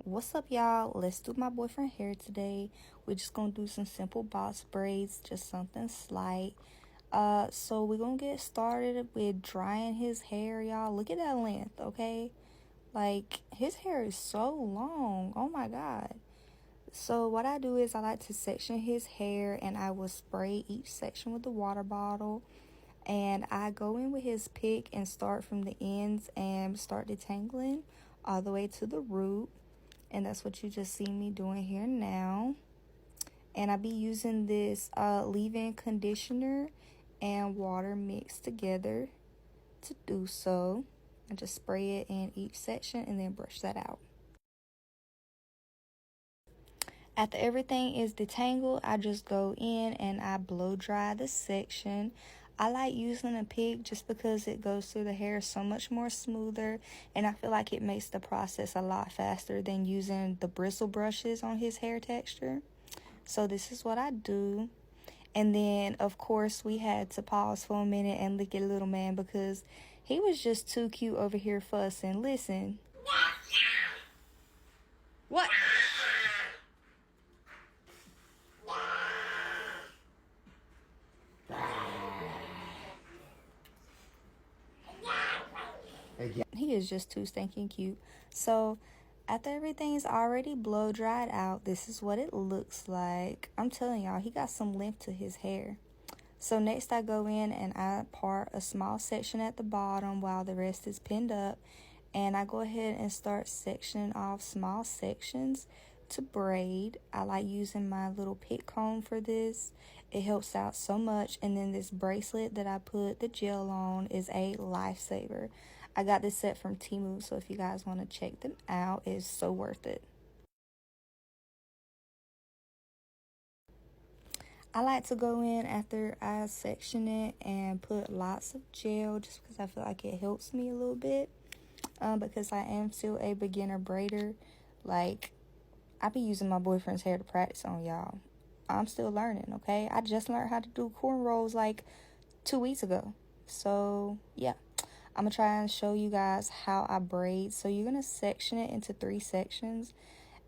What's up, y'all? Let's do my boyfriend hair today. We're just gonna do some simple box braids, just something slight. So we're gonna get started with drying his hair, y'all. Look at that length, okay? Like, his hair is so long. Oh my god. So what I do is I like to section his hair, and I will spray each section with the water bottle. And I go in with his pick and start from the ends and start detangling all the way to the root. And that's what you just see me doing here now. And I be using this leave-in conditioner and water mixed together to do so. I just spray it in each section and then brush that out. After everything is detangled, I just go in and I blow dry the section. I like using a pick just because it goes through the hair so much more smoother, and I feel like it makes the process a lot faster than using the bristle brushes on his hair texture. So this is what I do. And then, of course, we had to pause for a minute and look at little man because he was just too cute over here fussing. Listen. What? He is just too stinking cute. So after everything's already blow dried out, this is what it looks like. I'm telling y'all, he got some length to his hair. So next I go in and I part a small section at the bottom while the rest is pinned up, and I go ahead and start sectioning off small sections to braid. I like using my little pick comb for this. It helps out so much. And then this bracelet that I put the gel on is a lifesaver. I got this set from Temu, so if you guys want to check them out, it's so worth it. I like to go in after I section it and put lots of gel just because I feel like it helps me a little bit. Because I am still a beginner braider. Like, I be using my boyfriend's hair to practice on, y'all. I'm still learning, okay? I just learned how to do cornrows like 2 weeks ago. So, yeah. I'm going to try and show you guys how I braid. So, you're going to section it into 3 sections.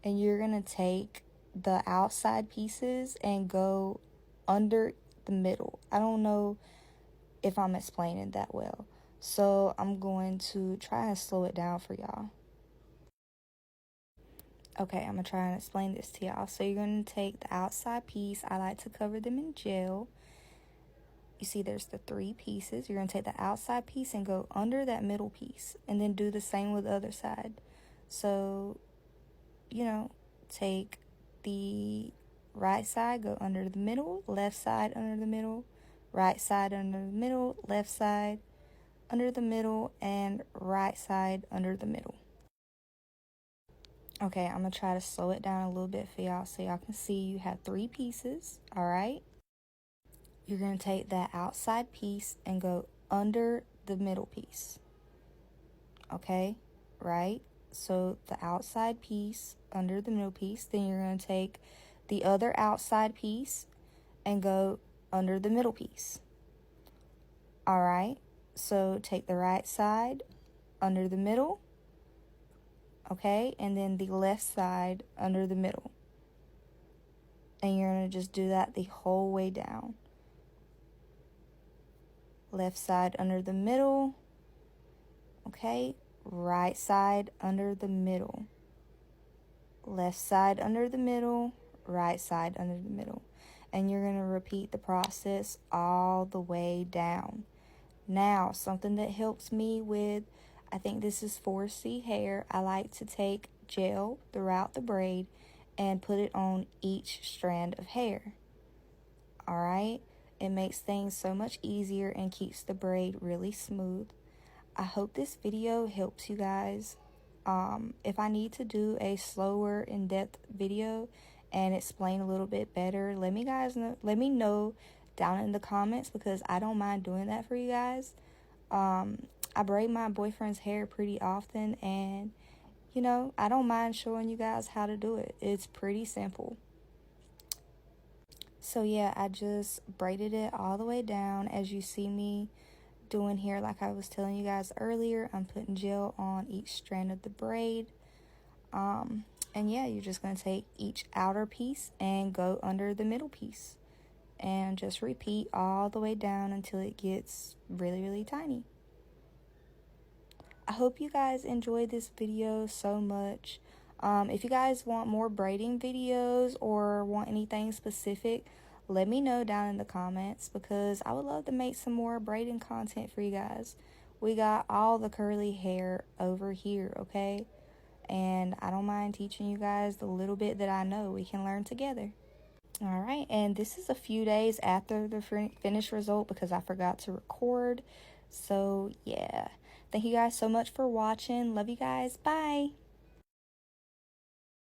And you're going to take the outside pieces and go under the middle. I don't know if I'm explaining that well. So, I'm going to try and slow it down for y'all. Okay, I'm going to try and explain this to y'all. So you're going to take the outside piece. I like to cover them in gel. You see there's the 3 pieces. You're going to take the outside piece and go under that middle piece. And then do the same with the other side. So, take the right side, go under the middle, left side under the middle, right side under the middle, left side under the middle, and right side under the middle. Okay, I'm going to try to slow it down a little bit for y'all so y'all can see you have 3 pieces, all right? You're going to take that outside piece and go under the middle piece, okay? Right? So the outside piece under the middle piece, then you're going to take the other outside piece and go under the middle piece, all right? So take the right side under the middle, okay, and then the left side under the middle. And you're going to just do that the whole way down. Left side under the middle, okay, right side under the middle. Left side under the middle, right side under the middle. And you're going to repeat the process all the way down. Now, something that helps me with, I think this is 4C hair, I like to take gel throughout the braid and put it on each strand of hair. All right? It makes things so much easier and keeps the braid really smooth. I hope this video helps you guys. If I need to do a slower, in-depth video and explain a little bit better, let me know down in the comments, because I don't mind doing that for you guys. I braid my boyfriend's hair pretty often, and I don't mind showing you guys how to do it. It's pretty simple. So yeah, I just braided it all the way down as you see me doing here. Like I was telling you guys earlier, I'm putting gel on each strand of the braid. And yeah, you're just going to take each outer piece and go under the middle piece. And just repeat all the way down until it gets really, really tiny. I hope you guys enjoyed this video so much. If you guys want more braiding videos or want anything specific, let me know down in the comments, because I would love to make some more braiding content for you guys. We got all the curly hair over here, okay? And I don't mind teaching you guys the little bit that I know. We can learn together. All right, and this is a few days after the finished result because I forgot to record. So yeah, thank you guys so much for watching. Love you guys. Bye.